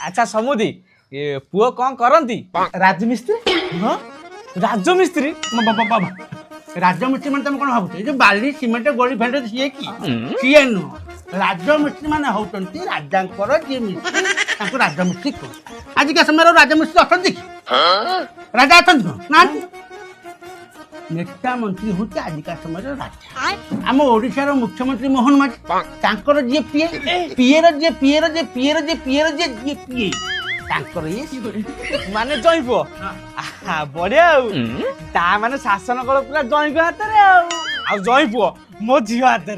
अच्छा समुदी ये पुओ कौन करंती राजमिस्त्री हाँ राजमिस्त्री राजमिस्त्री मैंने तुम कौन भावुଛ जो बाली सीमेंट गोली फेंटे सीए कि सीए नुह राजमिस्त्री मैंने होती राजा जी मिस्त्री राजमिस्त्री कह आजिका समय राजमिस्त्री अच्छा कि राजा अच्छा ना नेता मंत्री हूँ आजिका समय राजा आम ओडिशार मुख्यमंत्री मोहन माझी जी पीए पीएर जी पीएर जी पीएर जी पीएर जी जी पीए माने जई पुओ बढ़िया ता माने शासन कल पूरा जई को हाथ रे आ जई पुओ मो झियो हाथ रे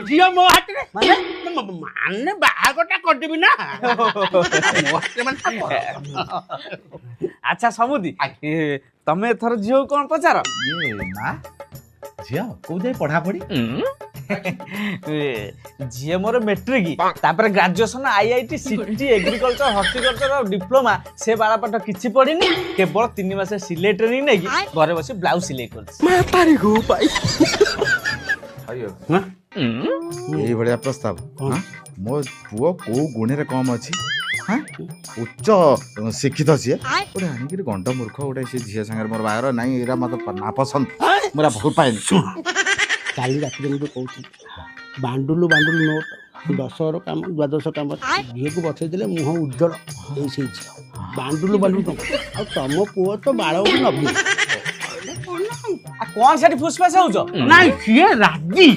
झील मो हाथ में माने बाहागटा करदेबी ना अच्छा समुदी तमे थर झियो कौन पचार ये ना झिया को जाय पढ़ा पड़ी झिए मोर मेट्रिक तापर graduation IIT city agriculture horticulture और डिप्लोमा से बाला पाठ किछि पढ़िनी केवल 3 मास सिलाई ट्रेनिंग नै घरे बसी ब्लाउज सिलाई करछि मैं तारी गो पाई अयो हाँ? এই ভଳିଆ ପ୍ରସ୍ତାବ ହଁ ମୋ ପୁଅ କୋଉ ଗୁଣରେ କମ ଅଛି ହଁ ଉଚ୍ଚ ଶିକ୍ଷିତ ସିଏ ଗୋଟେ ଆଣିକିରି ଗଣ୍ଡ ମୂର୍ଖ ଗୋଟେ ସେ ଝିଅ ସାଙ୍ଗରେ ମୋର ବାହାଘର ନାଇଁ ଏରା ମତେ ନା ପସନ୍ଦ ମୋର ଭଲ ପାଏନି କାଲି ରାତିରେ ମୁଁ କହୁଥିଲି ବାଣ୍ଡୁଲୁ ବାଣ୍ଡୁଲୁ ନୋଟ 10 କାମ 12 କାମ ଝିଅକୁ ବସେଇ ଦେଲେ ମୁହଁ ଉଜ୍ଜଳ ଏଇ ସେଇ ଝିଅ ବାଣ୍ଡୁଲୁ ବାଣ୍ଡୁଲୁ ଆଉ ତମ ପୁଅ ତ ବାଳ ଗୋଟେ ନବୀ कौन सेठी फुसफास होउछ ନାଇଁ ସିଏ ରାଜି